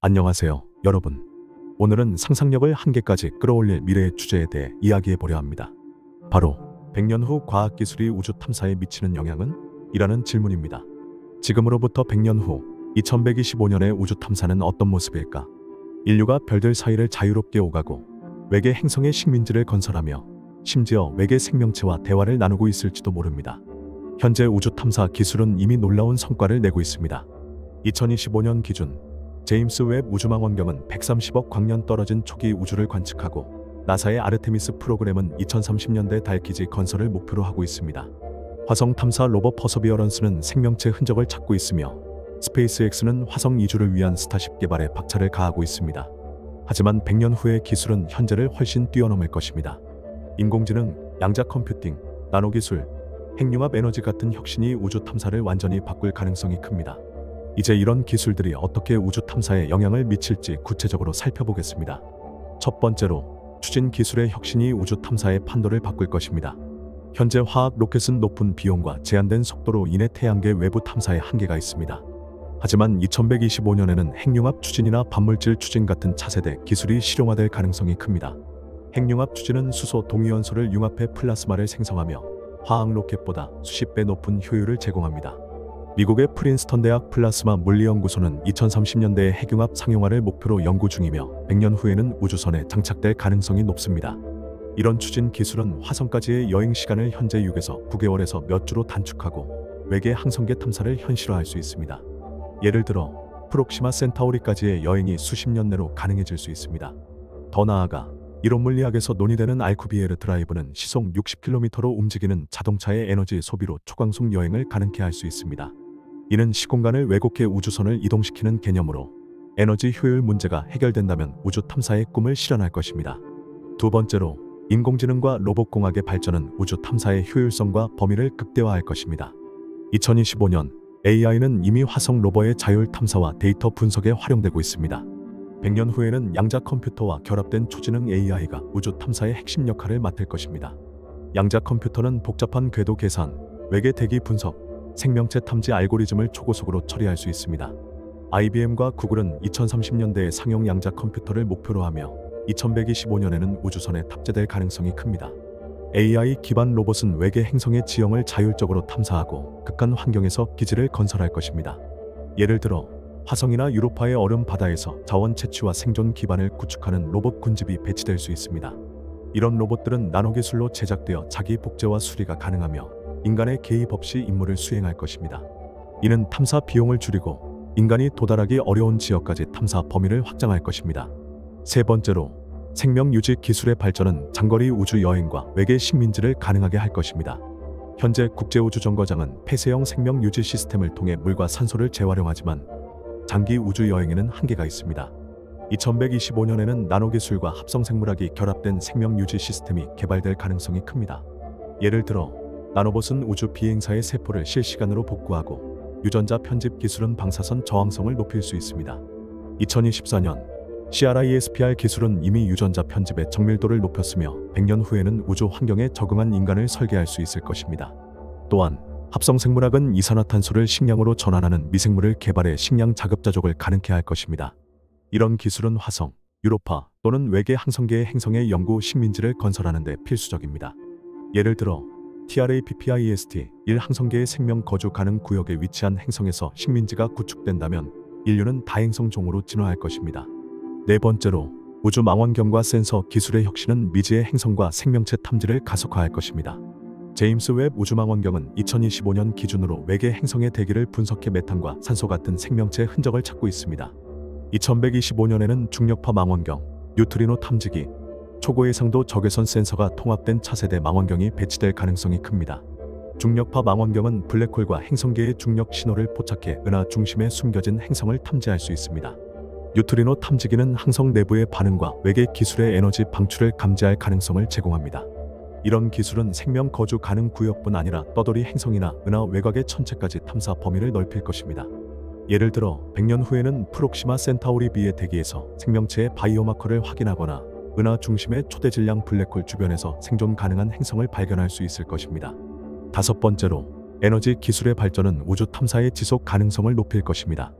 안녕하세요, 여러분. 오늘은 상상력을 한계까지 끌어올릴 미래의 주제에 대해 이야기해 보려 합니다. 바로 100년 후 과학기술이 우주 탐사에 미치는 영향은? 이라는 질문입니다. 지금으로부터 100년 후 2125년의 우주 탐사는 어떤 모습일까? 인류가 별들 사이를 자유롭게 오가고 외계 행성의 식민지를 건설하며 심지어 외계 생명체와 대화를 나누고 있을지도 모릅니다. 현재 우주 탐사 기술은 이미 놀라운 성과를 내고 있습니다. 2025년 기준 제임스 웹 우주망원경은 130억 광년 떨어진 초기 우주를 관측하고 나사의 아르테미스 프로그램은 2030년대 달 기지 건설을 목표로 하고 있습니다. 화성 탐사 로버 퍼서비어런스는 생명체 흔적을 찾고 있으며 스페이스X는 화성 이주를 위한 스타쉽 개발에 박차를 가하고 있습니다. 하지만 100년 후의 기술은 현재를 훨씬 뛰어넘을 것입니다. 인공지능, 양자 컴퓨팅, 나노기술, 핵융합 에너지 같은 혁신이 우주 탐사를 완전히 바꿀 가능성이 큽니다. 이제 이런 기술들이 어떻게 우주 탐사에 영향을 미칠지 구체적으로 살펴보겠습니다. 첫 번째로, 추진 기술의 혁신이 우주 탐사의 판도를 바꿀 것입니다. 현재 화학 로켓은 높은 비용과 제한된 속도로 인해 태양계 외부 탐사에 한계가 있습니다. 하지만 2125년에는 핵융합 추진이나 반물질 추진 같은 차세대 기술이 실용화될 가능성이 큽니다. 핵융합 추진은 수소 동위원소를 융합해 플라스마를 생성하며 화학 로켓보다 수십 배 높은 효율을 제공합니다. 미국의 프린스턴 대학 플라스마 물리연구소는 2030년대에 핵융합 상용화를 목표로 연구 중이며 100년 후에는 우주선에 장착될 가능성이 높습니다. 이런 추진 기술은 화성까지의 여행 시간을 현재 6에서 9개월에서 몇 주로 단축하고 외계 항성계 탐사를 현실화할 수 있습니다. 예를 들어 프록시마 센타우리까지의 여행이 수십 년 내로 가능해질 수 있습니다. 더 나아가 이론 물리학에서 논의되는 알쿠비에르 드라이브는 시속 60km로 움직이는 자동차의 에너지 소비로 초광속 여행을 가능케 할 수 있습니다. 이는 시공간을 왜곡해 우주선을 이동시키는 개념으로 에너지 효율 문제가 해결된다면 우주 탐사의 꿈을 실현할 것입니다. 두 번째로, 인공지능과 로봇공학의 발전은 우주 탐사의 효율성과 범위를 극대화할 것입니다. 2025년, AI는 이미 화성 로버의 자율 탐사와 데이터 분석에 활용되고 있습니다. 100년 후에는 양자 컴퓨터와 결합된 초지능 AI가 우주 탐사의 핵심 역할을 맡을 것입니다. 양자 컴퓨터는 복잡한 궤도 계산, 외계 대기 분석, 생명체 탐지 알고리즘을 초고속으로 처리할 수 있습니다. IBM과 구글은 2030년대에 상용 양자 컴퓨터를 목표로 하며 2125년에는 우주선에 탑재될 가능성이 큽니다. AI 기반 로봇은 외계 행성의 지형을 자율적으로 탐사하고 극한 환경에서 기지를 건설할 것입니다. 예를 들어 화성이나 유로파의 얼음 바다에서 자원 채취와 생존 기반을 구축하는 로봇 군집이 배치될 수 있습니다. 이런 로봇들은 나노기술로 제작되어 자기 복제와 수리가 가능하며 인간의 개입 없이 임무를 수행할 것입니다. 이는 탐사 비용을 줄이고 인간이 도달하기 어려운 지역까지 탐사 범위를 확장할 것입니다. 세 번째로, 생명 유지 기술의 발전은 장거리 우주 여행과 외계 식민지를 가능하게 할 것입니다. 현재 국제우주정거장은 폐쇄형 생명 유지 시스템을 통해 물과 산소를 재활용하지만 장기 우주 여행에는 한계가 있습니다. 2125년에는 나노기술과 합성생물학이 결합된 생명 유지 시스템이 개발될 가능성이 큽니다. 예를 들어 나노봇은 우주 비행사의 세포를 실시간으로 복구하고 유전자 편집 기술은 방사선 저항성을 높일 수 있습니다. 2024년 CRISPR 기술은 이미 유전자 편집의 정밀도를 높였으며 100년 후에는 우주 환경에 적응한 인간을 설계할 수 있을 것입니다. 또한 합성생물학은 이산화탄소를 식량으로 전환하는 미생물을 개발해 식량 자급자족을 가능케 할 것입니다. 이런 기술은 화성, 유로파 또는 외계 항성계의 행성의 연구 식민지를 건설하는 데 필수적입니다. 예를 들어 TRAPPIST 1 항성계의 생명 거주 가능 구역에 위치한 행성에서 식민지가 구축된다면 인류는 다행성종으로 진화할 것입니다. 네 번째로, 우주 망원경과 센서 기술의 혁신은 미지의 행성과 생명체 탐지를 가속화할 것입니다. 제임스 웹 우주망원경은 2025년 기준으로 외계 행성의 대기를 분석해 메탄과 산소 같은 생명체 흔적을 찾고 있습니다. 2125년에는 중력파 망원경, 뉴트리노 탐지기, 초고해상도 적외선 센서가 통합된 차세대 망원경이 배치될 가능성이 큽니다. 중력파 망원경은 블랙홀과 행성계의 중력 신호를 포착해 은하 중심에 숨겨진 행성을 탐지할 수 있습니다. 뉴트리노 탐지기는 항성 내부의 반응과 외계 기술의 에너지 방출을 감지할 가능성을 제공합니다. 이런 기술은 생명 거주 가능 구역뿐 아니라 떠돌이 행성이나 은하 외곽의 천체까지 탐사 범위를 넓힐 것입니다. 예를 들어 100년 후에는 프록시마 센타우리 B의 대기에서 생명체의 바이오마커를 확인하거나 은하 중심의 초대질량 블랙홀 주변에서 생존 가능한 행성을 발견할 수 있을 것입니다. 다섯 번째로, 에너지 기술의 발전은 우주 탐사의 지속 가능성을 높일 것입니다.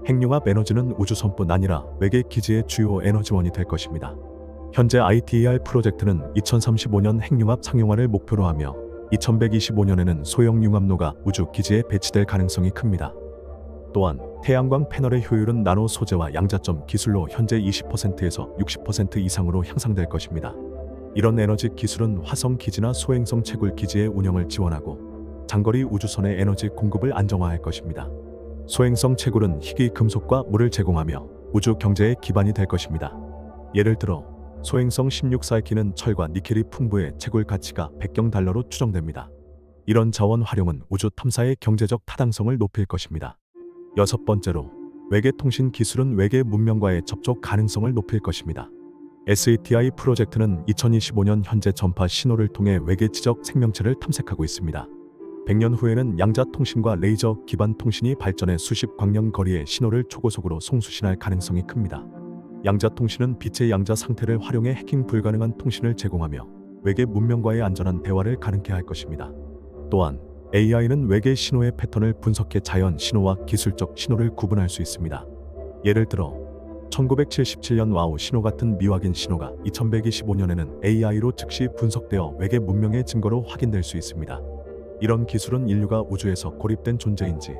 핵융합 에너지는 우주선뿐 아니라 외계 기지의 주요 에너지원이 될 것입니다. 현재 ITER 프로젝트는 2035년 핵융합 상용화를 목표로 하며 2125년에는 소형 융합로가 우주 기지에 배치될 가능성이 큽니다. 또한 태양광 패널의 효율은 나노 소재와 양자점 기술로 현재 20%에서 60% 이상으로 향상될 것입니다. 이런 에너지 기술은 화성 기지나 소행성 채굴 기지의 운영을 지원하고 장거리 우주선의 에너지 공급을 안정화할 것입니다. 소행성 채굴은 희귀 금속과 물을 제공하며 우주 경제의 기반이 될 것입니다. 예를 들어 소행성 16사이키는 철과 니켈이 풍부해 채굴 가치가 $100로 추정됩니다. 이런 자원 활용은 우주 탐사의 경제적 타당성을 높일 것입니다. 여섯 번째로, 외계 통신 기술은 외계 문명과의 접촉 가능성을 높일 것입니다. SETI 프로젝트는 2025년 현재 전파 신호를 통해 외계 지적 생명체를 탐색하고 있습니다. 100년 후에는 양자 통신과 레이저 기반 통신이 발전해 수십 광년 거리의 신호를 초고속으로 송수신할 가능성이 큽니다. 양자 통신은 빛의 양자 상태를 활용해 해킹 불가능한 통신을 제공하며 외계 문명과의 안전한 대화를 가능케 할 것입니다. 또한 AI는 외계 신호의 패턴을 분석해 자연 신호와 기술적 신호를 구분할 수 있습니다. 예를 들어 1977년 와우 신호 같은 미확인 신호가 2125년에는 AI로 즉시 분석되어 외계 문명의 증거로 확인될 수 있습니다. 이런 기술은 인류가 우주에서 고립된 존재인지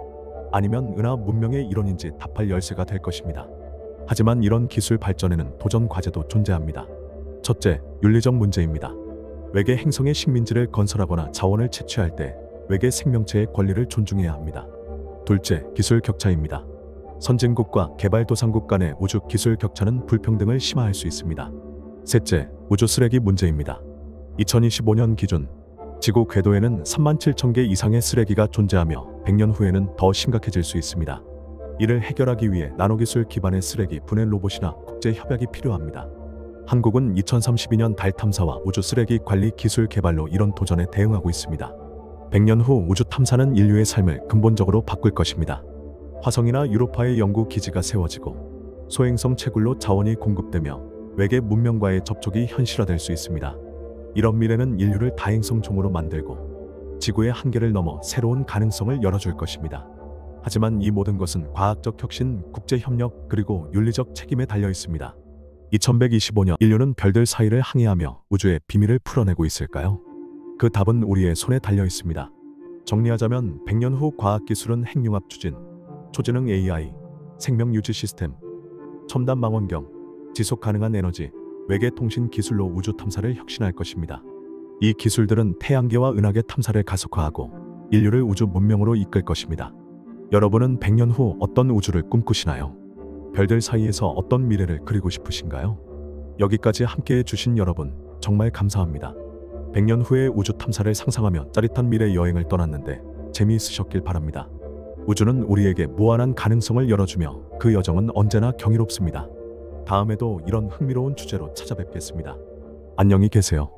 아니면 은하 문명의 일원인지 답할 열쇠가 될 것입니다. 하지만 이런 기술 발전에는 도전 과제도 존재합니다. 첫째, 윤리적 문제입니다. 외계 행성의 식민지를 건설하거나 자원을 채취할 때 외계 생명체의 권리를 존중해야 합니다. 둘째, 기술 격차입니다. 선진국과 개발도상국 간의 우주 기술 격차는 불평등을 심화할 수 있습니다. 셋째, 우주 쓰레기 문제입니다. 2025년 기준 지구 궤도에는 37,000개 이상의 쓰레기가 존재하며 100년 후에는 더 심각해질 수 있습니다. 이를 해결하기 위해 나노기술 기반의 쓰레기 분해 로봇이나 국제 협약이 필요합니다. 한국은 2032년 달 탐사와 우주 쓰레기 관리 기술 개발로 이런 도전에 대응하고 있습니다. 100년 후 우주 탐사는 인류의 삶을 근본적으로 바꿀 것입니다. 화성이나 유로파의 연구 기지가 세워지고 소행성 채굴로 자원이 공급되며 외계 문명과의 접촉이 현실화될 수 있습니다. 이런 미래는 인류를 다행성 종으로 만들고 지구의 한계를 넘어 새로운 가능성을 열어줄 것입니다. 하지만 이 모든 것은 과학적 혁신, 국제협력, 그리고 윤리적 책임에 달려 있습니다. 2125년 인류는 별들 사이를 항해하며 우주의 비밀을 풀어내고 있을까요? 그 답은 우리의 손에 달려 있습니다. 정리하자면 100년 후 과학기술은 핵융합 추진, 초지능 AI, 생명 유지 시스템, 첨단 망원경, 지속 가능한 에너지, 외계 통신 기술로 우주 탐사를 혁신할 것입니다. 이 기술들은 태양계와 은하계 탐사를 가속화하고 인류를 우주 문명으로 이끌 것입니다. 여러분은 100년 후 어떤 우주를 꿈꾸시나요? 별들 사이에서 어떤 미래를 그리고 싶으신가요? 여기까지 함께해 주신 여러분 정말 감사합니다. 100년 후의 우주 탐사를 상상하며 짜릿한 미래 여행을 떠났는데 재미있으셨길 바랍니다. 우주는 우리에게 무한한 가능성을 열어주며 그 여정은 언제나 경이롭습니다. 다음에도 이런 흥미로운 주제로 찾아뵙겠습니다. 안녕히 계세요.